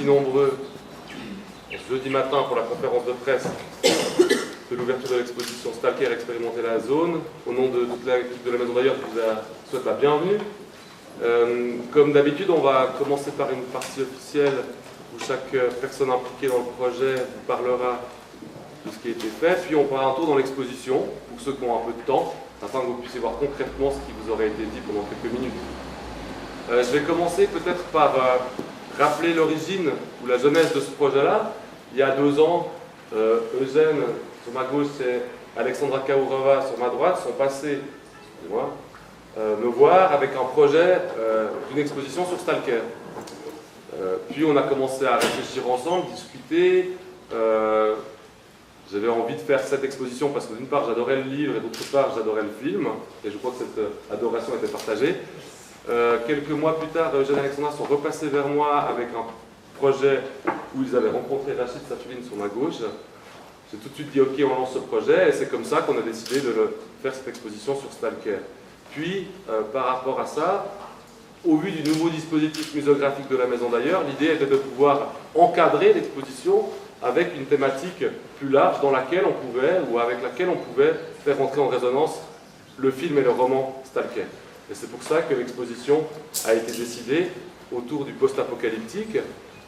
si nombreux ce jeudi matin pour la conférence de presse de l'ouverture de l'exposition Stalker expérimenter la zone. Au nom de toute l'équipe de la Maison d'Ailleurs, je vous souhaite la bienvenue. Comme d'habitude, on va commencer par une partie officielle où chaque personne impliquée dans le projet vous parlera de ce qui a été fait, puis on fera un tour dans l'exposition pour ceux qui ont un peu de temps, afin que vous puissiez voir concrètement ce qui vous aurait été dit pendant quelques minutes. Je vais commencer peut-être par rappeler l'origine ou la jeunesse de ce projet-là. Il y a 2 ans, Eugène, sur ma gauche, c'est Alexandra Kaourova, sur ma droite, sont passés me voir avec un projet d'une exposition sur Stalker. Puis on a commencé à réfléchir ensemble, discuter. J'avais envie de faire cette exposition parce que d'une part j'adorais le livre et d'autre part j'adorais le film, et je crois que cette adoration était partagée. Quelques mois plus tard, Eugène et Alexandra sont repassés vers moi avec un projet où ils avaient rencontré Rachid Satuline sur ma gauche. J'ai tout de suite dit ok, on lance ce projet, et c'est comme ça qu'on a décidé de faire cette exposition sur Stalker. Puis, par rapport à ça, au vu du nouveau dispositif muséographique de la Maison d'Ailleurs, l'idée était de pouvoir encadrer l'exposition avec une thématique plus large dans laquelle on pouvait, ou avec laquelle on pouvait faire entrer en résonance le film et le roman Stalker. Et c'est pour ça que l'exposition a été décidée autour du post-apocalyptique.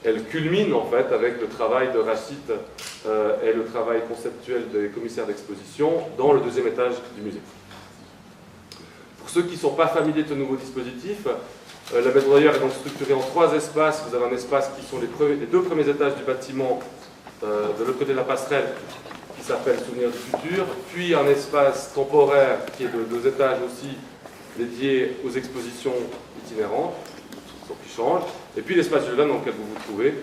Elle culmine en fait avec le travail de Rachid et le travail conceptuel des commissaires d'exposition dans le 2e étage du musée. Pour ceux qui ne sont pas familiers de ce nouveau dispositif, la Maison d'Ailleurs est donc structurée en 3 espaces. Vous avez un espace qui sont les 2 premiers étages du bâtiment de l'autre côté de la passerelle, qui s'appelle Souvenir du futur, puis un espace temporaire qui est de 2 étages aussi, dédié aux expositions itinérantes, qui changent, et puis l'espace Julian dans lequel vous vous trouvez,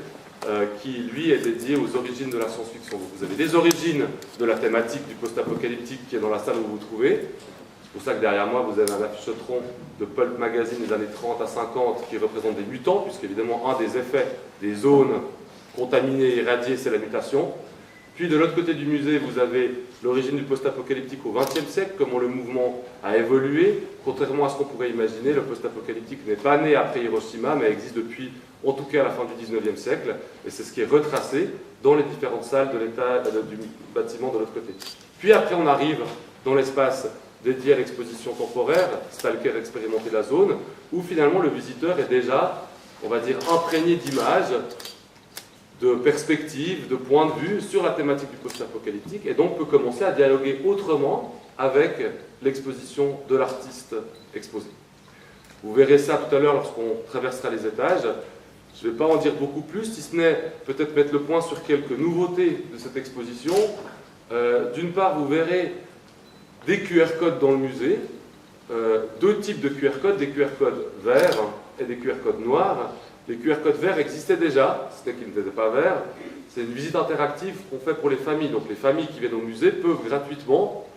qui lui est dédié aux origines de la science-fiction. Donc vous avez les origines de la thématique du post-apocalyptique qui est dans la salle où vous vous trouvez. C'est pour ça que derrière moi vous avez un affichotron de Pulp Magazine des années 30 à 50 qui représente des mutants, puisqu'évidemment un des effets des zones contaminées, irradiées, c'est la mutation. Puis de l'autre côté du musée, vous avez l'origine du post-apocalyptique au XXe siècle, comment le mouvement a évolué. Contrairement à ce qu'on pourrait imaginer, le post-apocalyptique n'est pas né après Hiroshima, mais existe depuis, en tout cas, à la fin du XIXe siècle. Et c'est ce qui est retracé dans les différentes salles de du bâtiment de l'autre côté. Puis après, on arrive dans l'espace dédié à l'exposition temporaire, Stalker expérimenter la zone, où finalement le visiteur est déjà, on va dire, imprégné d'images, de perspectives, de points de vue sur la thématique du post-apocalyptique, et donc peut commencer à dialoguer autrement avec l'exposition de l'artiste exposé. Vous verrez ça tout à l'heure lorsqu'on traversera les étages. Je ne vais pas en dire beaucoup plus, si ce n'est peut-être mettre le point sur quelques nouveautés de cette exposition. D'une part, vous verrez des QR codes dans le musée, 2 types de QR codes, des QR codes verts et des QR codes noirs. Les QR codes verts existaient déjà, c'était qu'ils n'étaient pas verts. C'est une visite interactive qu'on fait pour les familles. Donc les familles qui viennent au musée peuvent gratuitement,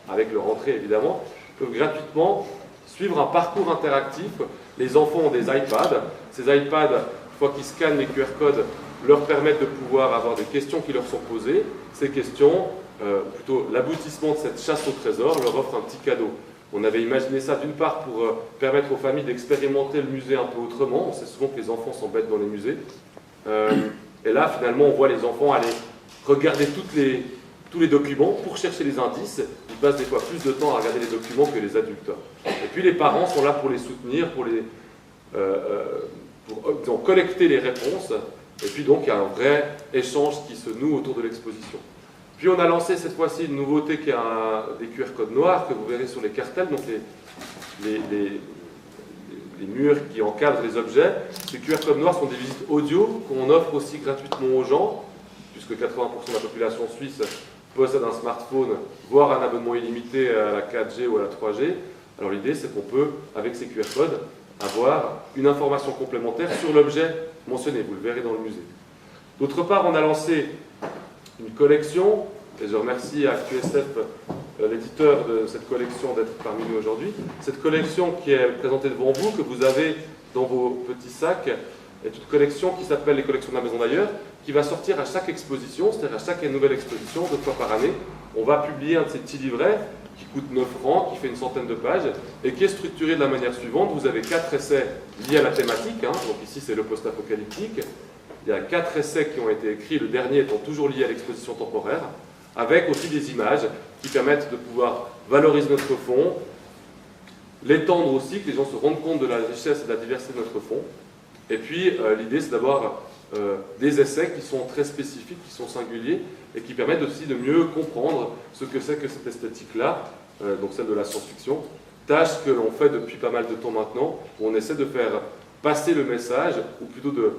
avec leur entrée évidemment, peuvent gratuitement suivre un parcours interactif. Les enfants ont des iPads. Ces iPads, une fois qu'ils scannent les QR codes, leur permettent de pouvoir avoir des questions qui leur sont posées. Ces questions, plutôt l'aboutissement de cette chasse au trésor, leur offre un petit cadeau. On avait imaginé ça d'une part pour permettre aux familles d'expérimenter le musée un peu autrement. On sait souvent que les enfants s'embêtent dans les musées. Et là, finalement, on voit les enfants aller regarder tous les documents pour chercher les indices. Ils passent des fois plus de temps à regarder les documents que les adultes. Et puis les parents sont là pour les soutenir, pour donc, collecter les réponses. Et puis donc, il y a un vrai échange qui se noue autour de l'exposition. Puis on a lancé cette fois-ci une nouveauté qui est des QR codes noirs que vous verrez sur les cartels, donc les murs qui encadrent les objets. Ces QR codes noirs sont des visites audio qu'on offre aussi gratuitement aux gens, puisque 80% de la population suisse possède un smartphone, voire un abonnement illimité à la 4G ou à la 3G. Alors l'idée c'est qu'on peut, avec ces QR codes, avoir une information complémentaire sur l'objet mentionné, vous le verrez dans le musée. D'autre part, on a lancé une collection, et je remercie à QSF, l'éditeur de cette collection, d'être parmi nous aujourd'hui. Cette collection qui est présentée devant vous, que vous avez dans vos petits sacs, est une collection qui s'appelle les collections de la Maison d'Ailleurs, qui va sortir à chaque exposition, c'est-à-dire à chaque nouvelle exposition, 2 fois par année. On va publier un de ces petits livrets qui coûte 9 francs, qui fait une centaine de pages, et qui est structuré de la manière suivante. Vous avez 4 essais liés à la thématique, donc ici c'est le post-apocalyptique. Il y a 4 essais qui ont été écrits, le dernier étant toujours lié à l'exposition temporaire, avec aussi des images qui permettent de pouvoir valoriser notre fonds, l'étendre aussi, que les gens se rendent compte de la richesse et de la diversité de notre fonds. Et puis, l'idée, c'est d'avoir des essais qui sont très spécifiques, qui sont singuliers, et qui permettent aussi de mieux comprendre ce que c'est que cette esthétique-là, donc celle de la science-fiction, tâche que l'on fait depuis pas mal de temps maintenant, où on essaie de faire passer le message, ou plutôt de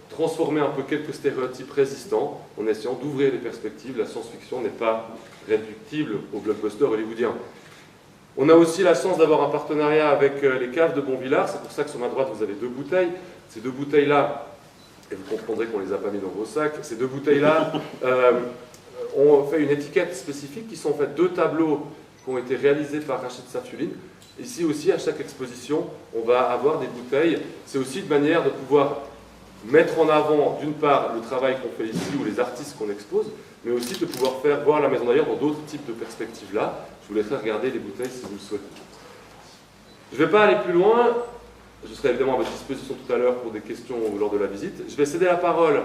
transformer un peu quelques stéréotypes résistants, en essayant d'ouvrir les perspectives. La science-fiction n'est pas réductible au blockbuster hollywoodien. On a aussi la chance d'avoir un partenariat avec les caves de Bonvillars, c'est pour ça que sur ma droite vous avez 2 bouteilles. Ces 2 bouteilles-là, et vous comprendrez qu'on ne les a pas mis dans vos sacs, ces 2 bouteilles-là ont fait une étiquette spécifique, qui sont en fait 2 tableaux qui ont été réalisés par Rachid Safiuline. Ici aussi, à chaque exposition, on va avoir des bouteilles. C'est aussi une manière de pouvoir mettre en avant, d'une part, le travail qu'on fait ici, ou les artistes qu'on expose, mais aussi de pouvoir faire voir la Maison d'Ailleurs dans d'autres types de perspectives-là. Je vous laisserai regarder les bouteilles si vous le souhaitez. Je ne vais pas aller plus loin. Je serai évidemment à votre disposition tout à l'heure pour des questions lors de la visite. Je vais céder la parole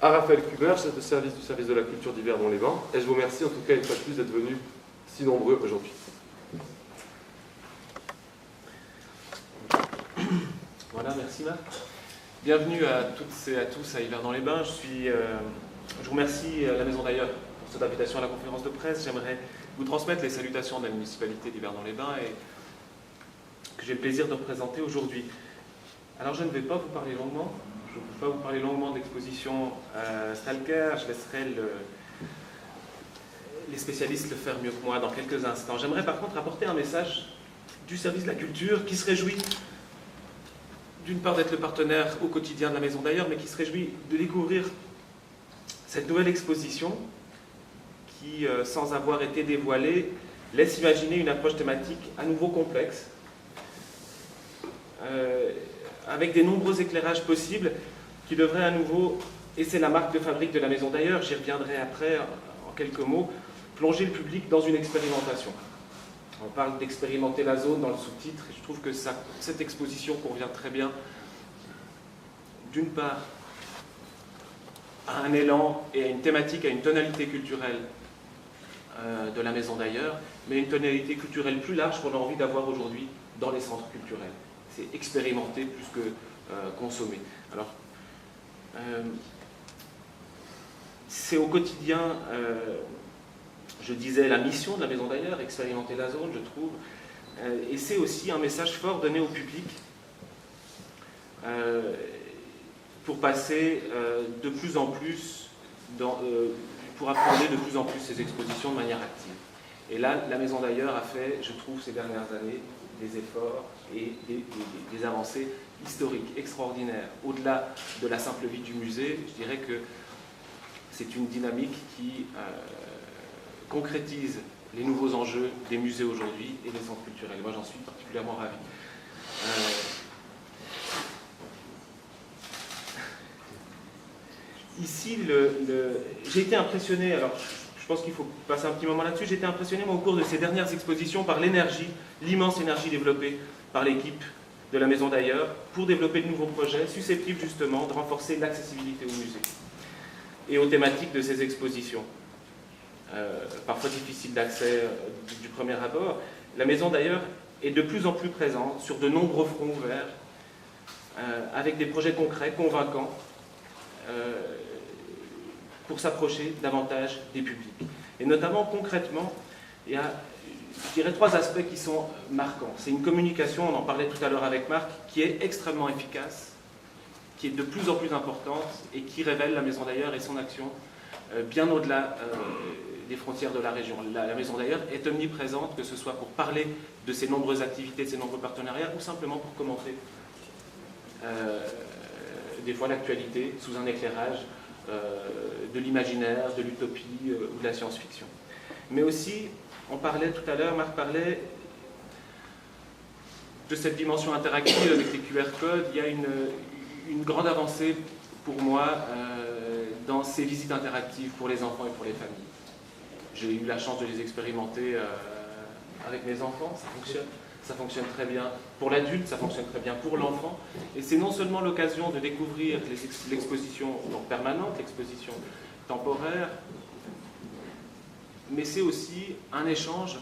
à Raphaël Kumer, chef de service du service de la culture d'hiver dans les Bains. Et je vous remercie en tout cas une fois de plus d'être venus si nombreux aujourd'hui. Voilà, merci Marc. Bienvenue à toutes et à tous à Hiver dans les Bains. Je vous remercie la Maison d'Ailleurs pour cette invitation à la conférence de presse. J'aimerais vous transmettre les salutations de la municipalité d'Hiver dans les Bains et que j'ai le plaisir de représenter aujourd'hui. Alors je ne vais pas vous parler longuement. Je ne vais pas vous parler longuement de l'exposition Stalker. Je laisserai les spécialistes le faire mieux que moi dans quelques instants. J'aimerais par contre apporter un message du service de la culture qui se réjouit d'une part d'être le partenaire au quotidien de la Maison d'Ailleurs, mais qui se réjouit de découvrir cette nouvelle exposition qui, sans avoir été dévoilée, laisse imaginer une approche thématique à nouveau complexe, avec des nombreux éclairages possibles qui devraient à nouveau, et c'est la marque de fabrique de la Maison d'Ailleurs, j'y reviendrai après en quelques mots, plonger le public dans une expérimentation. On parle d'expérimenter la zone dans le sous-titre, et je trouve que cette exposition convient très bien, d'une part, à un élan et à une thématique, à une tonalité culturelle de la Maison d'Ailleurs, mais une tonalité culturelle plus large qu'on a envie d'avoir aujourd'hui dans les centres culturels. C'est expérimenter plus que consommer. Alors, c'est au quotidien... je disais la mission de la Maison d'Ailleurs, expérimenter la zone, je trouve, et c'est aussi un message fort donné au public pour passer de plus en plus, pour appréhender de plus en plus ces expositions de manière active. Et là, la Maison d'Ailleurs a fait, je trouve, ces dernières années, des efforts et des avancées historiques, extraordinaires. Au-delà de la simple vie du musée, je dirais que c'est une dynamique qui... concrétise les nouveaux enjeux des musées aujourd'hui et des centres culturels. Moi, j'en suis particulièrement ravi. Ici, j'ai été impressionné, alors je pense qu'il faut passer un petit moment là-dessus, j'ai été impressionné moi, au cours de ces dernières expositions par l'énergie, l'immense énergie développée par l'équipe de la Maison d'Ailleurs pour développer de nouveaux projets susceptibles justement de renforcer l'accessibilité au musée et aux thématiques de ces expositions. Parfois difficile d'accès du premier abord. La Maison d'Ailleurs est de plus en plus présente sur de nombreux fronts ouverts, avec des projets concrets, convaincants, pour s'approcher davantage des publics. Et notamment, concrètement, il y a, je dirais, 3 aspects qui sont marquants. C'est une communication, on en parlait tout à l'heure avec Marc, qui est extrêmement efficace, qui est de plus en plus importante et qui révèle la Maison d'Ailleurs et son action bien au-delà des frontières de la région. La Maison d'Ailleurs est omniprésente, que ce soit pour parler de ses nombreuses activités, de ses nombreux partenariats, ou simplement pour commenter des fois l'actualité sous un éclairage de l'imaginaire, de l'utopie ou de la science-fiction. Mais aussi, on parlait tout à l'heure, Marc parlait de cette dimension interactive avec les QR codes. Il y a une grande avancée pour moi dans ces visites interactives pour les enfants et pour les familles. J'ai eu la chance de les expérimenter avec mes enfants, ça fonctionne. ça fonctionne très bien pour l'adulte, ça fonctionne très bien pour l'enfant. Et c'est non seulement l'occasion de découvrir l'exposition permanente, l'exposition temporaire, mais c'est aussi un échange,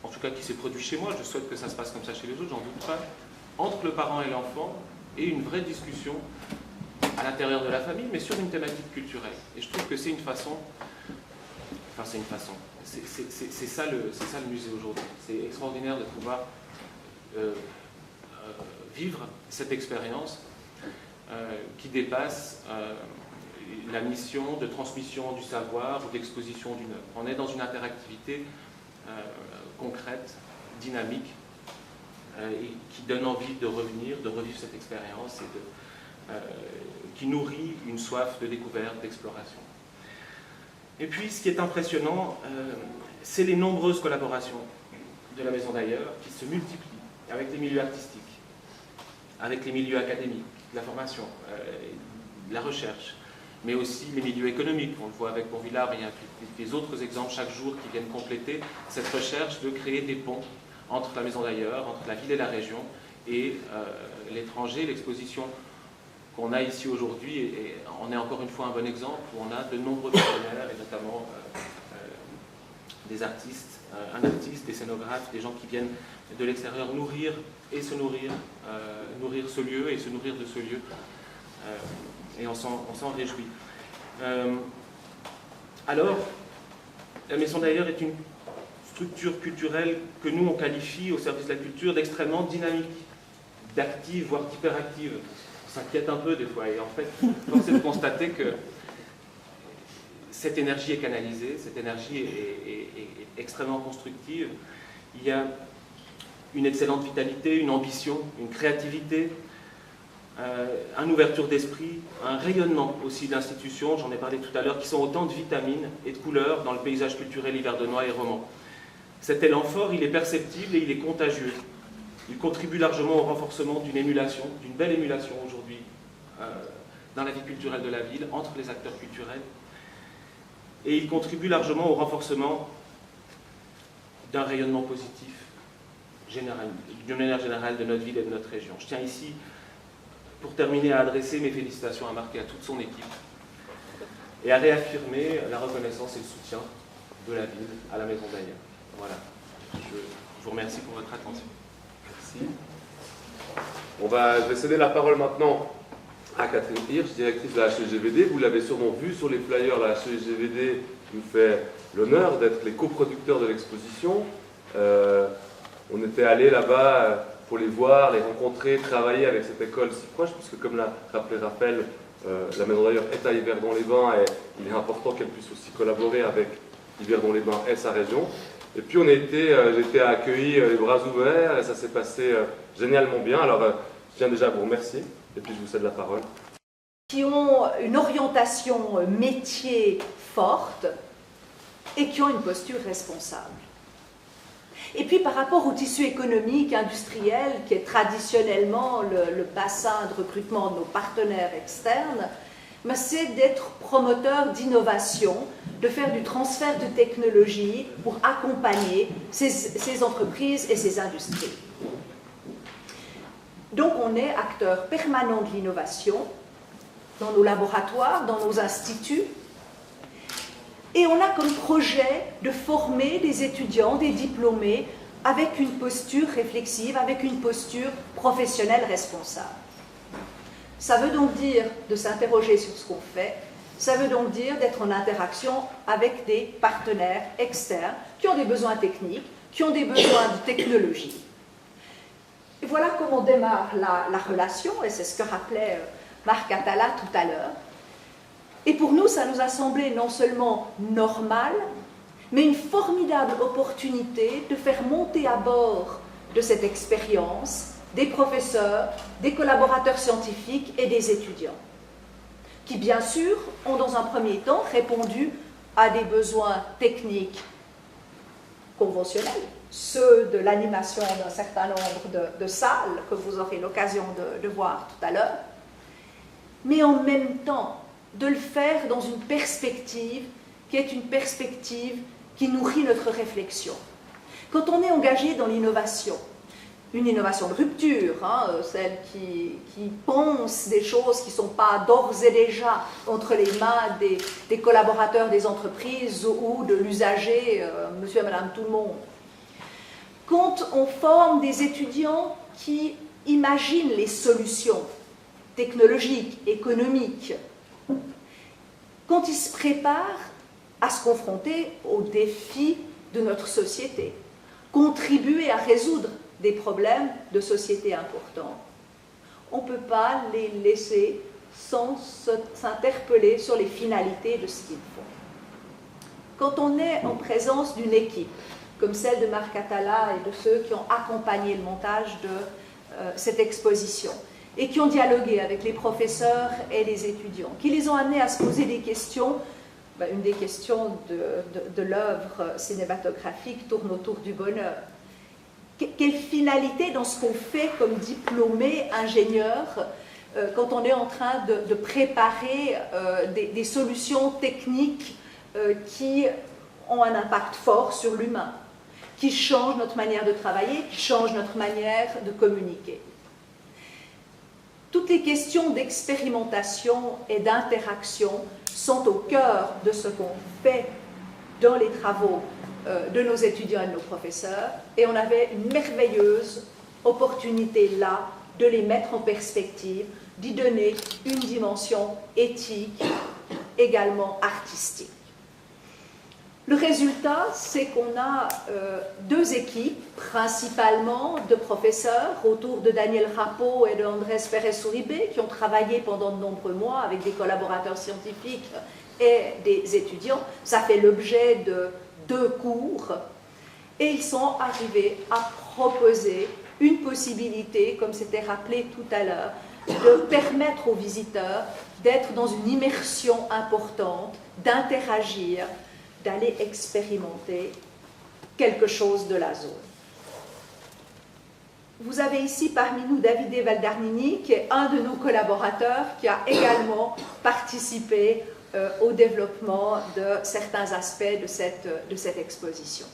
en tout cas qui s'est produit chez moi, je souhaite que ça se passe comme ça chez les autres, j'en doute pas, entre le parent et l'enfant, et une vraie discussion à l'intérieur de la famille, mais sur une thématique culturelle. Et je trouve que c'est une façon, c'est ça le musée aujourd'hui. C'est extraordinaire de pouvoir vivre cette expérience qui dépasse la mission de transmission du savoir ou d'exposition d'une œuvre. On est dans une interactivité concrète, dynamique, et qui donne envie de revenir, de revivre cette expérience et qui nourrit une soif de découverte, d'exploration. Et puis, ce qui est impressionnant, c'est les nombreuses collaborations de la Maison d'Ailleurs qui se multiplient avec les milieux artistiques, avec les milieux académiques, la formation, la recherche, mais aussi les milieux économiques. On le voit avec Bonvillard, il y a des autres exemples chaque jour qui viennent compléter cette recherche de créer des ponts entre la Maison d'Ailleurs, entre la ville et la région, et l'étranger. L'exposition qu'on a ici aujourd'hui, et on est encore une fois un bon exemple, où on a de nombreux partenaires, et notamment des artistes, un artiste, des scénographes, des gens qui viennent de l'extérieur nourrir et se nourrir, nourrir ce lieu et se nourrir de ce lieu, et on s'en réjouit. Alors, la Maison d'Ailleurs est une structure culturelle que nous on qualifie au service de la culture d'extrêmement dynamique, d'active, voire d'hyperactive. On s'inquiète un peu des fois, et en fait, force est de constater que cette énergie est canalisée, cette énergie est extrêmement constructive. Il y a une excellente vitalité, une ambition, une créativité, une ouverture d'esprit, un rayonnement aussi d'institutions, j'en ai parlé tout à l'heure, qui sont autant de vitamines et de couleurs dans le paysage culturel yverdonois et roman. Cet élan fort, il est perceptible et il est contagieux. Il contribue largement au renforcement d'une émulation, d'une belle émulation aujourd'hui dans la vie culturelle de la ville, entre les acteurs culturels. Et il contribue largement au renforcement d'un rayonnement positif, d'une manière générale, de notre ville et de notre région. Je tiens ici, pour terminer, à adresser mes félicitations à Marc et à toute son équipe, et à réaffirmer la reconnaissance et le soutien de la ville à la Maison d'Ailleurs. Voilà. Je vous remercie pour votre attention. Merci. Je vais céder la parole maintenant à Catherine Hirsch, directrice de la HEGVD. Vous l'avez sûrement vu sur les flyers, la HEGVD nous fait l'honneur d'être les coproducteurs de l'exposition. On était allé là-bas pour les voir, les rencontrer, travailler avec cette école si proche, puisque comme l'a rappelé Raphaël, la Maison d'Ailleurs est à Yverdon-les-Bains et il est important qu'elle puisse aussi collaborer avec Yverdon-les-Bains et sa région. Et puis j'ai été accueilli les bras ouverts et ça s'est passé génialement bien. Alors je tiens déjà à vous remercier et puis je vous cède la parole. Qui ont une orientation métier forte et qui ont une posture responsable. Et puis par rapport au tissu économique, industriel, qui est traditionnellement le bassin de recrutement de nos partenaires externes, c'est d'être promoteur d'innovation, de faire du transfert de technologie pour accompagner ces entreprises et ces industries. Donc on est acteur permanent de l'innovation dans nos laboratoires, dans nos instituts, et on a comme projet de former des étudiants, des diplômés, avec une posture réflexive, avec une posture professionnelle responsable. Ça veut donc dire de s'interroger sur ce qu'on fait, ça veut donc dire d'être en interaction avec des partenaires externes qui ont des besoins techniques, qui ont des besoins de technologie. Et voilà comment démarre la relation, et c'est ce que rappelait Marc Atala tout à l'heure. Et pour nous, ça nous a semblé non seulement normal, mais une formidable opportunité de faire monter à bord de cette expérience des professeurs, des collaborateurs scientifiques et des étudiants, qui bien sûr ont dans un premier temps répondu à des besoins techniques conventionnels, ceux de l'animation d'un certain nombre de salles que vous aurez l'occasion de voir tout à l'heure, mais en même temps de le faire dans une perspective qui est une perspective qui nourrit notre réflexion. Quand on est engagé dans l'innovation, une innovation de rupture, celle qui pense des choses qui ne sont pas d'ores et déjà entre les mains des collaborateurs des entreprises ou de l'usager, monsieur et madame tout le monde. Quand on forme des étudiants qui imaginent les solutions technologiques, économiques, quand ils se préparent à se confronter aux défis de notre société, contribuer à résoudre des problèmes de société importants, on ne peut pas les laisser sans s'interpeller sur les finalités de ce qu'ils font. Quand on est en présence d'une équipe, comme celle de Marc Atala et de ceux qui ont accompagné le montage de cette exposition, et qui ont dialogué avec les professeurs et les étudiants, qui les ont amenés à se poser des questions. Une des questions de l'œuvre cinématographique tourne autour du bonheur. Quelle finalité dans ce qu'on fait comme diplômé ingénieur quand on est en train de préparer des solutions techniques qui ont un impact fort sur l'humain, qui changent notre manière de travailler, qui changent notre manière de communiquer. Toutes les questions d'expérimentation et d'interaction sont au cœur de ce qu'on fait dans les travaux de nos étudiants et de nos professeurs, et on avait une merveilleuse opportunité là de les mettre en perspective, d'y donner une dimension éthique, également artistique. Le résultat, c'est qu'on a deux équipes, principalement de professeurs, autour de Daniel Rappeau et de Andrés Pérez-Uribe, qui ont travaillé pendant de nombreux mois avec des collaborateurs scientifiques et des étudiants. Ça fait l'objet de 2 cours. Et ils sont arrivés à proposer une possibilité, comme c'était rappelé tout à l'heure, de permettre aux visiteurs d'être dans une immersion importante, d'interagir, d'aller expérimenter quelque chose de la zone. Vous avez ici parmi nous Davide Valdarnini, qui est un de nos collaborateurs, qui a également participé au développement de certains aspects de cette exposition.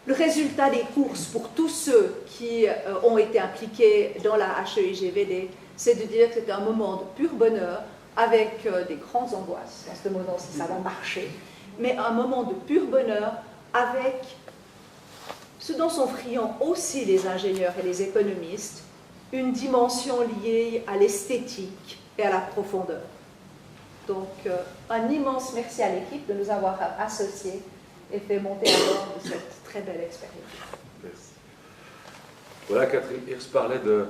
Le résultat des courses pour tous ceux qui ont été impliqués dans la HEIGVD, c'est de dire que c'était un moment de pur bonheur, avec des grandes angoisses, en se demandant si ça va marcher, mais un moment de pur bonheur avec ce dont sont friands aussi les ingénieurs et les économistes, une dimension liée à l'esthétique et à la profondeur. Donc, un immense merci à l'équipe de nous avoir associés et fait monter à bord de cette très belle expérience. Merci. Voilà, Catherine Hirsch parlait de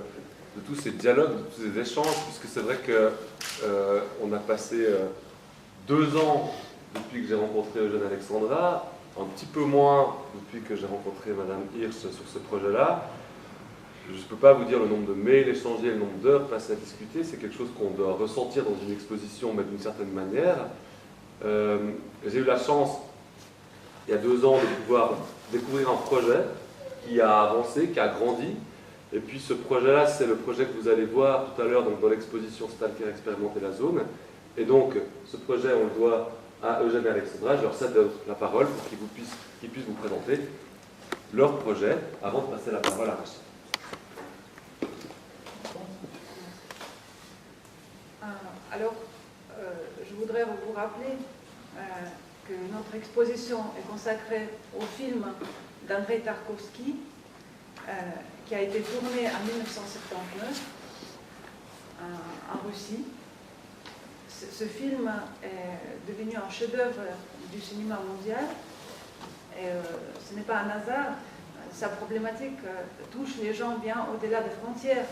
tous ces dialogues, de tous ces échanges, puisque c'est vrai qu'on a passé 2 ans depuis que j'ai rencontré Eugène Alexandra, un petit peu moins depuis que j'ai rencontré Madame Hirsch sur ce projet-là. Je ne peux pas vous dire le nombre de mails échangés, le nombre d'heures passées à discuter, c'est quelque chose qu'on doit ressentir dans une exposition, mais d'une certaine manière. J'ai eu la chance, il y a 2 ans, de pouvoir découvrir un projet qui a avancé, qui a grandi. Et puis ce projet-là, c'est le projet que vous allez voir tout à l'heure dans l'exposition Stalker Expérimenter la zone. Et donc, ce projet, on le doit à Eugène et Alexandra. Je leur cède la parole pour qu'ils puissent vous présenter leur projet avant de passer la parole à Rachel. Alors, je voudrais vous rappeler que notre exposition est consacrée au film d'Andrei Tarkovsky, qui a été tourné en 1979 en Russie. Ce film est devenu un chef-d'œuvre du cinéma mondial. Et ce n'est pas un hasard. Sa problématique touche les gens bien au-delà des frontières.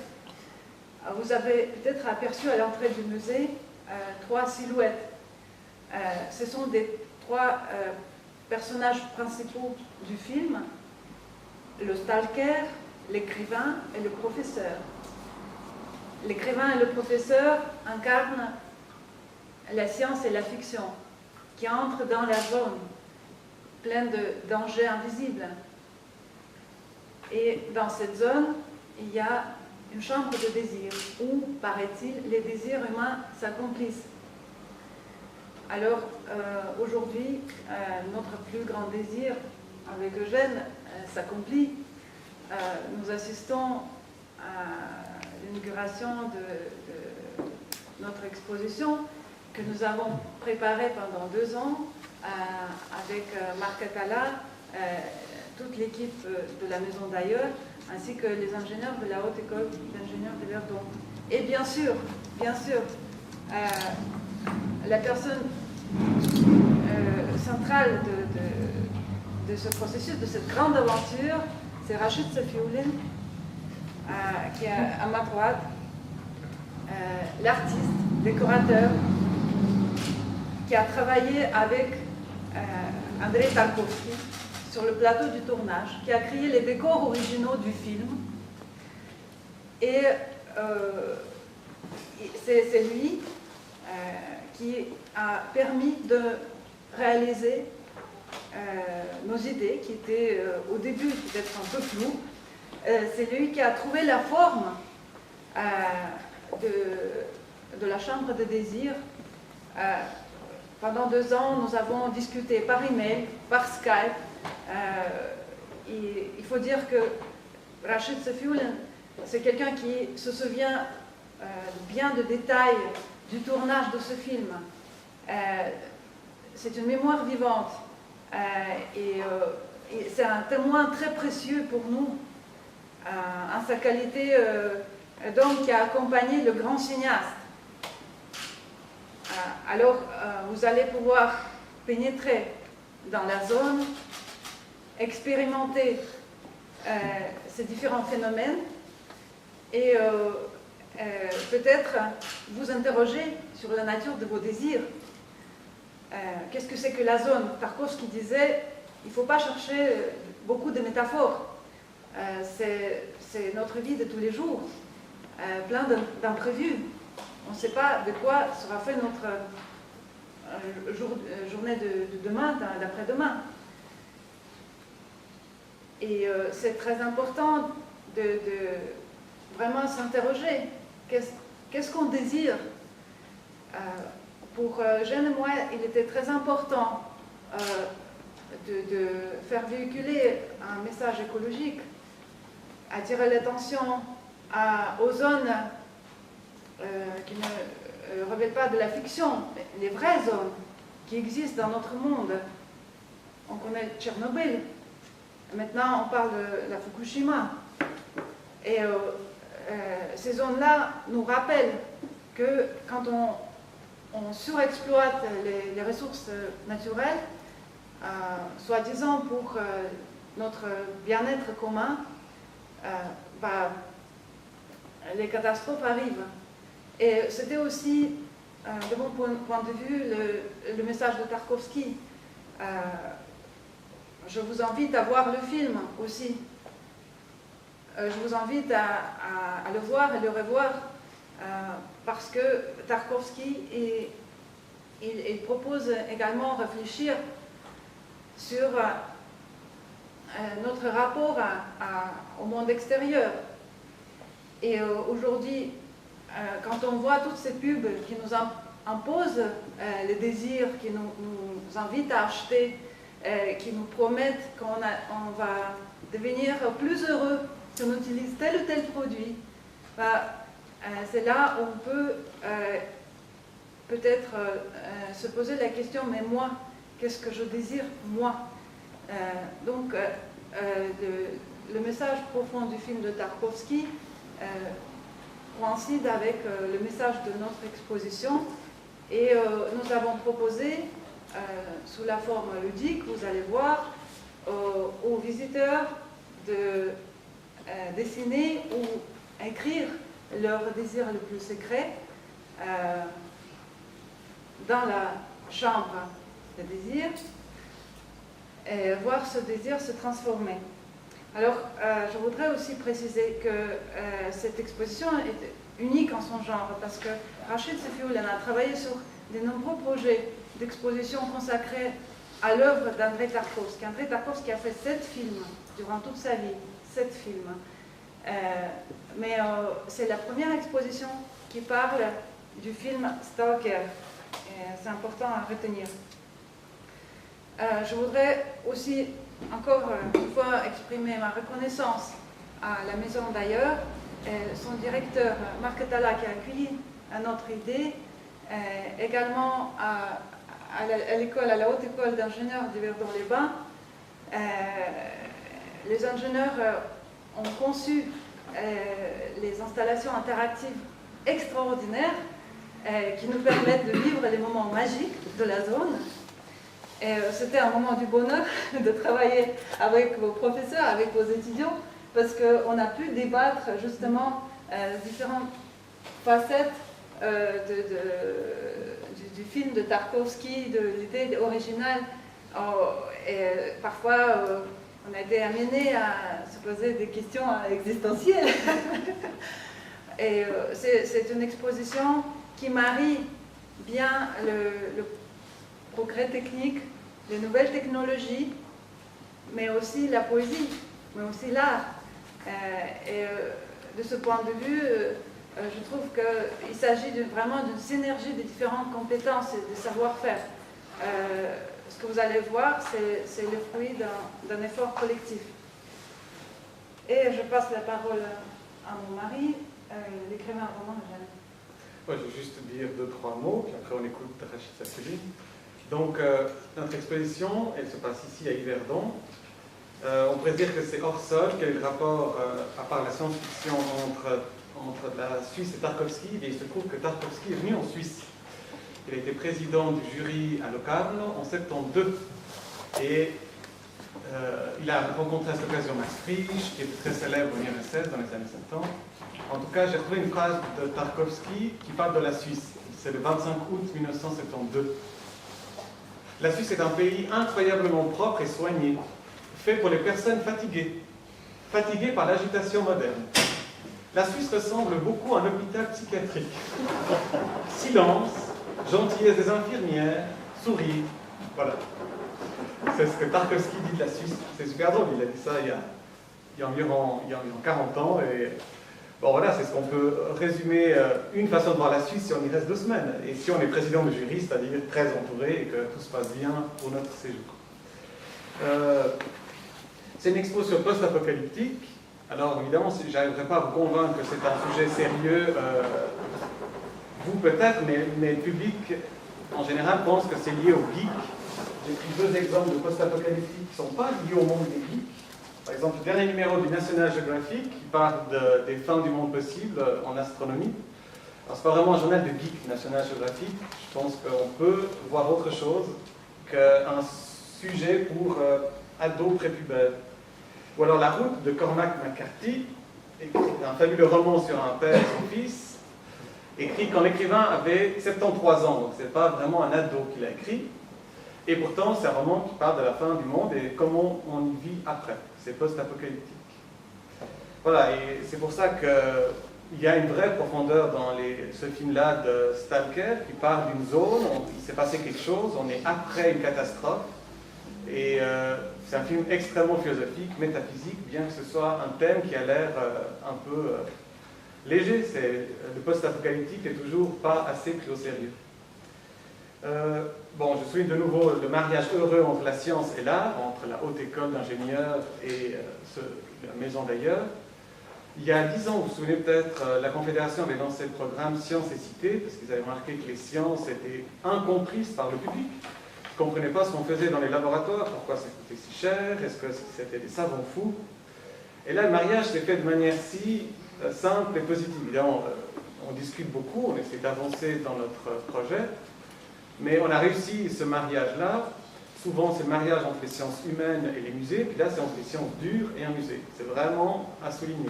Vous avez peut-être aperçu à l'entrée du musée 3 silhouettes. Ce sont des 3 personnages principaux du film, le stalker, l'écrivain et le professeur. L'écrivain et le professeur incarnent la science et la fiction qui entrent dans la zone pleine de dangers invisibles. Et dans cette zone, il y a une chambre de désir où, paraît-il, les désirs humains s'accomplissent. Alors, aujourd'hui, notre plus grand désir avec Eugène s'accomplit. Nous assistons à l'inauguration de notre exposition que nous avons préparée pendant 2 ans avec Marc Atala, toute l'équipe de la Maison d'Ailleurs, ainsi que les ingénieurs de la Haute École d'ingénieurs de Verdon. Et bien sûr, la personne centrale de ce processus, de cette grande aventure, c'est Rachid Safioulin, qui est à ma droite, l'artiste, décorateur, qui a travaillé avec Andrei Tarkovsky sur le plateau du tournage, qui a créé les décors originaux du film. Et c'est lui qui a permis de réaliser nos idées, qui étaient au début peut-être un peu floues. C'est lui qui a trouvé la forme de la chambre de désir. Pendant 2 ans, nous avons discuté par email, par Skype. Il faut dire que Rachid Safioulin, c'est quelqu'un qui se souvient bien de détails du tournage de ce film. C'est une mémoire vivante et c'est un témoin très précieux pour nous en sa qualité d'homme qui a accompagné le grand cinéaste. Alors, vous allez pouvoir pénétrer dans la zone, expérimenter ces différents phénomènes et peut-être vous interroger sur la nature de vos désirs. Qu'est-ce que c'est que la zone? Tarkovsky disait, il ne faut pas chercher beaucoup de métaphores. C'est notre vie de tous les jours, plein d'imprévus. On ne sait pas de quoi sera fait notre journée de demain, d'après-demain. Et c'est très important de vraiment s'interroger. Qu'est-ce qu'on désire? Pour Eugène et moi, il était très important de faire véhiculer un message écologique, attirer l'attention aux zones qui ne relèvent pas de la fiction, les vraies zones qui existent dans notre monde. On connaît Tchernobyl, maintenant on parle de la Fukushima. Et ces zones-là nous rappellent que quand on surexploite les ressources naturelles, soi-disant pour notre bien-être commun, les catastrophes arrivent. Et c'était aussi, de mon point de vue, le message de Tarkovsky. Je vous invite à voir le film aussi. Je vous invite à le voir et le revoir, parce que Tarkovsky, il propose également de réfléchir sur notre rapport au monde extérieur. Et aujourd'hui, quand on voit toutes ces pubs qui nous imposent les désirs, qui nous invitent à acheter, qui nous promettent qu'on va devenir plus heureux si on utilise tel ou tel produit, c'est là où on peut peut-être se poser la question, mais moi, qu'est-ce que je désire, moi? Donc, le message profond du film de Tarkovsky coïncide avec le message de notre exposition, et nous avons proposé, sous la forme ludique, vous allez voir, aux visiteurs de dessiner ou écrire leur désir le plus secret dans la chambre de désir, et voir ce désir se transformer. Alors, je voudrais aussi préciser que cette exposition est unique en son genre, parce que Rachid Safioulin a travaillé sur de nombreux projets d'exposition consacrés à l'œuvre d'Andrei Tarkovsky. Andrei Tarkovsky a fait 7 films durant toute sa vie, 7 films. Mais c'est la première exposition qui parle du film Stalker. C'est important à retenir. Je voudrais aussi encore une fois exprimer ma reconnaissance à la Maison d'ailleurs, son directeur Marc Attala qui a accueilli notre idée, également à la Haute École d'ingénieurs du Verdon-les-Bains. Les ingénieurs ont conçu les installations interactives extraordinaires qui nous permettent de vivre les moments magiques de la zone. C'était un moment du bonheur de travailler avec vos professeurs, avec vos étudiants, parce qu'on a pu débattre justement différentes facettes du film de Tarkovsky, de l'idée originale. Et parfois, on a été amené à se poser des questions existentielles. Et c'est une exposition qui marie bien le progrès technique, les nouvelles technologies, mais aussi la poésie, mais aussi l'art. Et de ce point de vue, je trouve qu'il s'agit vraiment d'une synergie des différentes compétences et des savoir-faire. Ce que vous allez voir, c'est le fruit d'un effort collectif. Et je passe la parole à mon mari, l'écrivain roman Eugène. Moi, je vais juste dire 2-3 mots, puis après on écoute Rachid Sassouline. Donc, notre exposition, elle se passe ici à Yverdon. On pourrait dire que c'est hors sol. Quel est le rapport, à part la science-fiction, entre la Suisse et Tarkovsky? Et il se trouve que Tarkovsky est venu en Suisse. Il a été président du jury à Locarno en 72. Et il a rencontré à cette occasion Max Frisch, qui était très célèbre au IRSS dans les années 70. En tout cas, j'ai retrouvé une phrase de Tarkovsky qui parle de la Suisse. C'est le 25 août 1972. La Suisse est un pays incroyablement propre et soigné, fait pour les personnes fatiguées, fatiguées par l'agitation moderne. La Suisse ressemble beaucoup à un hôpital psychiatrique. Silence, gentillesse des infirmières, sourire, voilà. C'est ce que Tarkovsky dit de la Suisse. C'est super drôle, il a dit ça il y a environ 40 ans. Et bon voilà, c'est ce qu'on peut résumer, une façon de voir la Suisse si on y reste 2 semaines. Et si on est président de jury, c'est-à-dire très entouré et que tout se passe bien pour notre séjour. C'est une expo sur post-apocalyptique. Alors évidemment, je n'arriverai pas à vous convaincre que c'est un sujet sérieux, vous peut-être, mais le public en général pense que c'est lié aux geeks. J'ai pris 2 exemples de post-apocalyptique qui ne sont pas liés au monde des geeks. Par exemple, le dernier numéro du National Geographic qui parle des fins du monde possible en astronomie. Alors, ce n'est pas vraiment un journal de geek, National Geographic. Je pense qu'on peut voir autre chose qu'un sujet pour ados prépubères. Ou alors La route de Cormac McCarthy, un fabuleux roman sur un père et son fils, écrit quand l'écrivain avait 73 ans. Donc, ce n'est pas vraiment un ado qui l'a écrit. Et pourtant, c'est un roman qui parle de la fin du monde et comment on y vit après. C'est post-apocalyptique. Voilà, et c'est pour ça qu'il y a une vraie profondeur dans ce film-là de Stalker qui parle d'une zone, il s'est passé quelque chose, on est après une catastrophe. Et c'est un film extrêmement philosophique, métaphysique, bien que ce soit un thème qui a l'air un peu léger. Le post-apocalyptique n'est toujours pas assez pris au sérieux. Bon, je souligne de nouveau le mariage heureux entre la science et l'art, entre la haute école d'ingénieurs et la maison d'ailleurs. Il y a 10 ans, vous vous souvenez peut-être, la Confédération avait lancé le programme Sciences et Cité, parce qu'ils avaient remarqué que les sciences étaient incomprises par le public. Ils ne comprenaient pas ce qu'on faisait dans les laboratoires, pourquoi ça coûtait si cher, est-ce que c'était des savants fous. Et là, le mariage s'est fait de manière si simple et positive. Évidemment, on discute beaucoup, on essaie d'avancer dans notre projet. Mais on a réussi ce mariage-là. Souvent, c'est le mariage entre les sciences humaines et les musées. Puis là, c'est entre les sciences dures et un musée. C'est vraiment à souligner.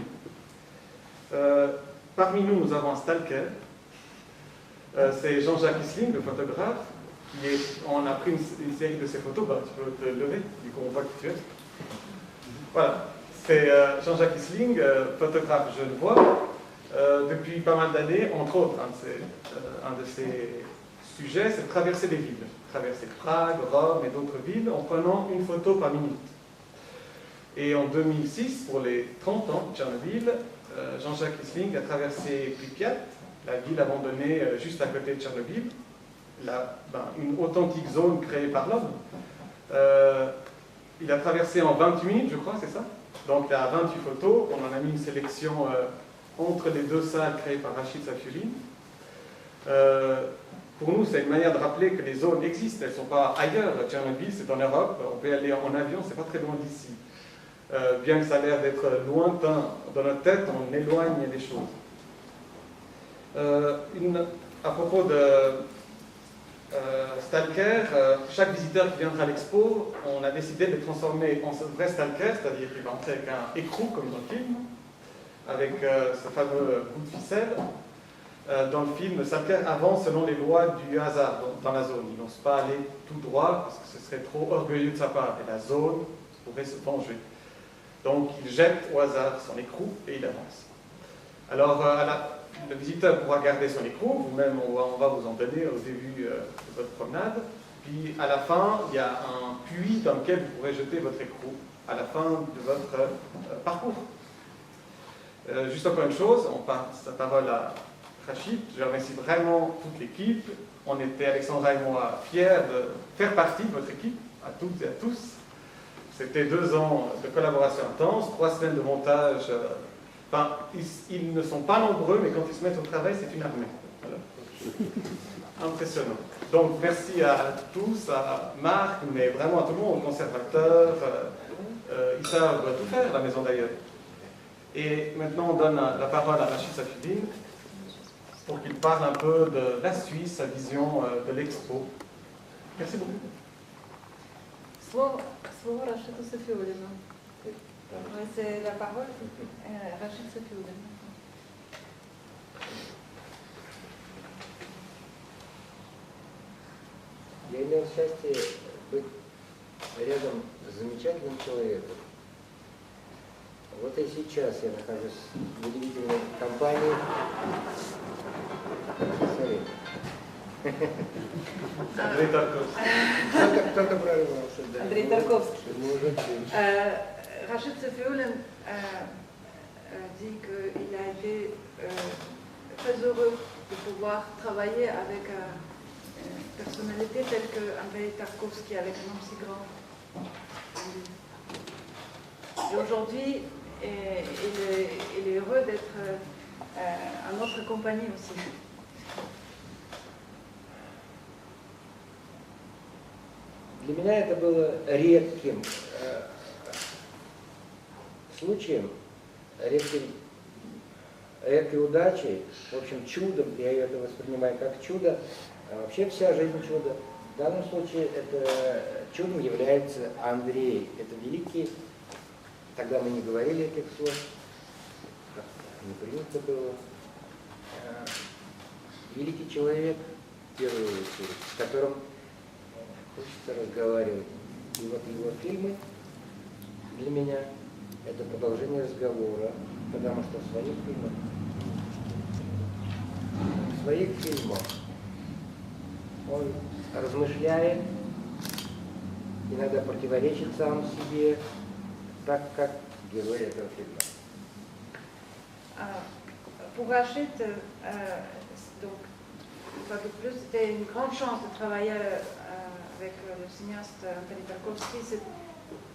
Parmi nous, nous avons un stalker. C'est Jean-Jacques Isling, le photographe. On a pris une série de ses photos. Bah, tu peux te lever, du coup, on voit que tu es. Voilà. C'est Jean-Jacques Isling, photographe genevois, depuis pas mal d'années. Entre autres, un de ses sujet, c'est de traverser des villes. Traverser Prague, Rome et d'autres villes en prenant une photo par minute. Et en 2006, pour les 30 ans de Tchernobyl, Jean-Jacques Isling a traversé Pripyat, la ville abandonnée juste à côté de Tchernobyl, une authentique zone créée par l'homme. il a traversé en 28 minutes, je crois, c'est ça? Donc il y a 28 photos, on en a mis une sélection entre les deux salles créées par Rachid Safioulin. Pour nous, c'est une manière de rappeler que les zones existent, elles ne sont pas ailleurs. Tchernobyl, c'est en Europe, on peut y aller en avion, c'est pas très loin d'ici. Bien que ça a l'air d'être lointain, dans notre tête, on éloigne les choses. À propos de Stalker, chaque visiteur qui viendra à l'expo, on a décidé de le transformer en vrai Stalker, c'est-à-dire qu'il va entrer avec un écrou comme dans le film, avec ce fameux bout de ficelle. Dans le film, Stalker avance selon les lois du hasard dans la zone. Il n'ose pas aller tout droit parce que ce serait trop orgueilleux de sa part et la zone pourrait se venger. Donc il jette au hasard son écrou et il avance. Alors le visiteur pourra garder son écrou, vous-même on va vous en donner au début de votre promenade. Puis à la fin, il y a un puits dans lequel vous pourrez jeter votre écrou à la fin de votre parcours. Juste encore une chose, on passe la parole à Rachid. Je remercie vraiment toute l'équipe. On était, Alexandra et moi, fiers de faire partie de votre équipe, à toutes et à tous. C'était 2 ans de collaboration intense, 3 semaines de montage. Enfin, ils ne sont pas nombreux, mais quand ils se mettent au travail, c'est une armée. Voilà. Impressionnant. Donc, merci à tous, à Marc, mais vraiment à tout le monde, aux conservateurs. Ils savent tout faire, la maison d'ailleurs. Et maintenant, on donne la parole à Rachid Safioulin pour qu'il parle un peu de la Suisse, sa vision de l'expo. Merci beaucoup. Слово Рашиду Сафиуллину. C'est la parole Рашид Сафиуллин. Я имел счастье быть рядом с замечательным человеком. Вот и сейчас я нахожусь в удивительной компании. Андрей Тарковский. Кто-то прорвался, да. Андрей Тарковский. Rachid Safioulin dit qu'il a été très heureux de pouvoir travailler avec une personnalité telle que Andrei Tarkovsky, avec un nom si grand. Et aujourd'hui, il est heureux d'être à notre compagnie aussi. Для меня это было редким случаем, редкой удачей, в общем, чудом, я это воспринимаю как чудо, а вообще вся жизнь чудо. В данном случае это чудом является Андрей. Это великий, тогда мы не говорили этих слов, не принято было, великий человек, в первую очередь, с которым хочется разговаривать. И вот его фильмы для меня это продолжение разговора, потому что в своих фильмах он размышляет, иногда противоречит сам себе, так как герой этого фильма. Pour Rachid, donc, une fois de plus, c'était une grande chance de travailler avec le cinéaste Andrei Tarkovsky.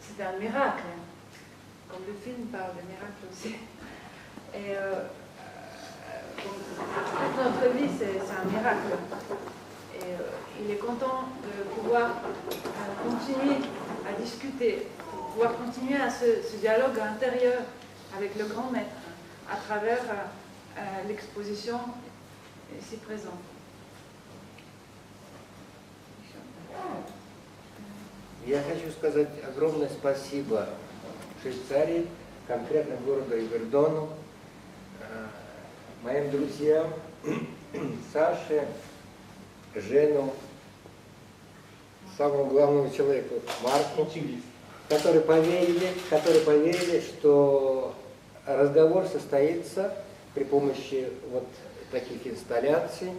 C'était un miracle, comme le film parle de miracle aussi. Et toute notre vie, c'est un miracle. Et il est content de pouvoir continuer à discuter, pouvoir continuer à ce dialogue intérieur avec le grand maître à travers l'exposition ici présente. Я хочу сказать огромное спасибо Швейцарии, конкретно городу Ивердону, моим друзьям, Саше, Жену, самому главному человеку Марку, которые поверили, что разговор состоится при помощи вот таких инсталляций,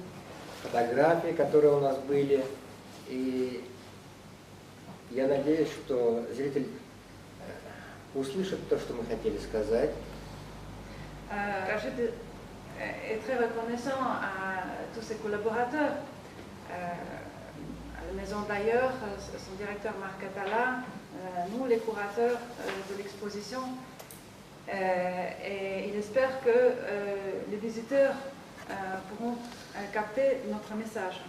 фотографий, которые у нас были. И я надеюсь, что зритель услышит то, что мы хотели сказать. Rachid est très reconnaissant à tous ses collaborateurs, à la maison d'ailleurs, son directeur Marc Atala, nous les curateurs de l'exposition, et il espère que les visiteurs pourront capter notre message.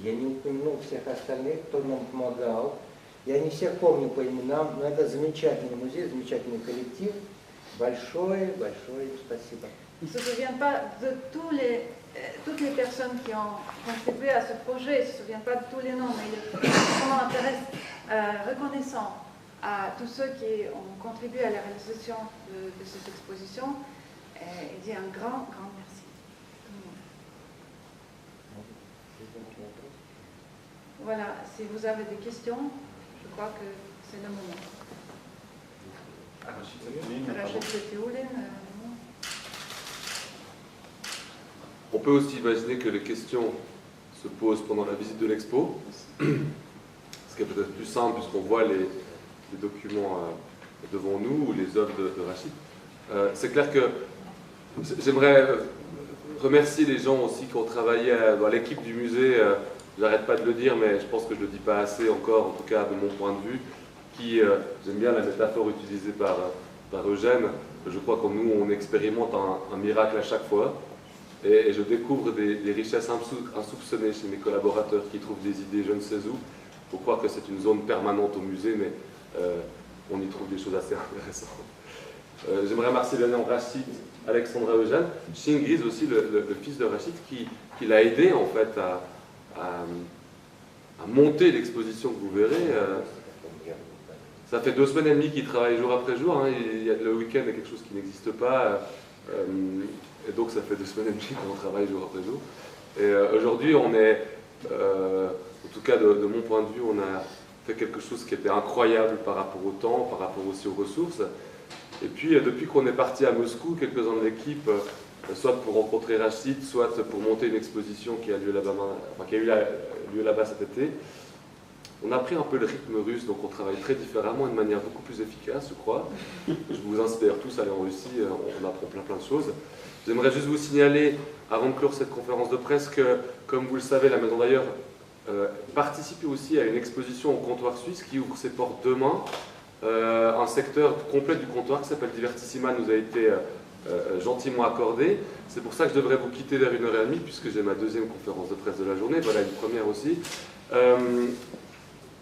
Я не упомянул всех остальных, кто нам помогал. Я не всех помню по именам, но это замечательный музей, замечательный коллектив. Большое, большое им спасибо. Il ne se souvient pas de toutes les personnes qui ont contribué à ce projet, il ne se souvient pas de tous les noms, mais il est vraiment reconnaissant à tous ceux qui ont contribué à la réalisation de cette exposition. Et il dit un grand, grand merci. Voilà, si vous avez des questions, je crois que c'est le moment. Rachid Setioulin, On peut aussi imaginer que les questions se posent pendant la visite de l'expo, ce qui est peut-être plus simple puisqu'on voit les documents devant nous ou les œuvres de Rachid. C'est clair que j'aimerais remercier les gens aussi qui ont travaillé dans l'équipe du musée. J'arrête pas de le dire, mais je pense que je le dis pas assez encore, en tout cas de mon point de vue, qui, j'aime bien la métaphore utilisée par Eugène, je crois que nous, on expérimente un miracle à chaque fois, et je découvre des richesses insoupçonnées chez mes collaborateurs qui trouvent des idées je ne sais où. Il faut croire que c'est une zone permanente au musée, mais on y trouve des choses assez intéressantes. J'aimerais remercier bien Rachid, Alexandra, Eugène, Chingis aussi, le fils de Rachid, qui l'a aidé en fait à monter l'exposition que vous verrez. Ça fait 2 semaines et demie qu'il travaille jour après jour. Hein. Le week-end est quelque chose qui n'existe pas. Et donc ça fait 2 semaines et demie qu'on travaille jour après jour. Et aujourd'hui, on est, en tout cas de mon point de vue, on a fait quelque chose qui était incroyable par rapport au temps, par rapport aussi aux ressources. Et puis depuis qu'on est parti à Moscou, quelques-uns de l'équipe, soit pour rencontrer Rachid, soit pour monter une exposition qui a lieu là-bas, enfin, qui a eu lieu là-bas cet été. On a pris un peu le rythme russe, donc on travaille très différemment et de manière beaucoup plus efficace, je crois. Je vous inspire tous à aller en Russie, on apprend plein de choses. J'aimerais juste vous signaler, avant de clore cette conférence de presse, que, comme vous le savez, la Maison d'ailleurs participe aussi à une exposition au comptoir suisse qui ouvre ses portes demain. Un secteur complet du comptoir qui s'appelle Divertissima nous a été gentiment accordé. C'est pour ça que je devrais vous quitter vers 1h30 puisque j'ai ma 2e conférence de presse de la journée, voilà une première aussi,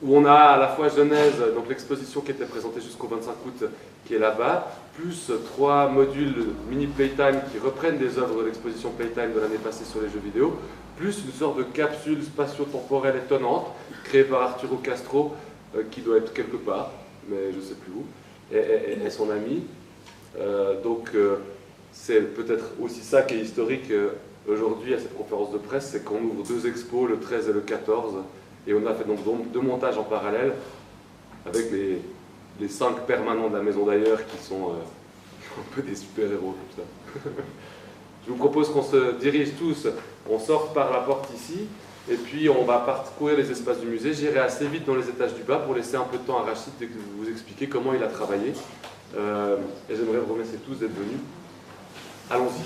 où on a à la fois Genèse, donc l'exposition qui était présentée jusqu'au 25 août qui est là-bas, plus 3 modules mini Playtime qui reprennent des œuvres de l'exposition Playtime de l'année passée sur les jeux vidéo, plus une sorte de capsule spatio-temporelle étonnante créée par Arturo Castro qui doit être quelque part, mais je ne sais plus où, et son ami. Donc c'est peut-être aussi ça qui est historique aujourd'hui à cette conférence de presse, c'est qu'on ouvre 2 expos, le 13 et le 14, et on a fait donc 2 montages en parallèle avec les 5 permanents de la Maison d'ailleurs qui sont un peu des super-héros comme ça. Je vous propose qu'on se dirige tous, on sort par la porte ici, et puis on va parcourir les espaces du musée. J'irai assez vite dans les étages du bas pour laisser un peu de temps à Rachid de vous expliquer comment il a travaillé. Et j'aimerais vous remercier tous d'être venus. Allons-y.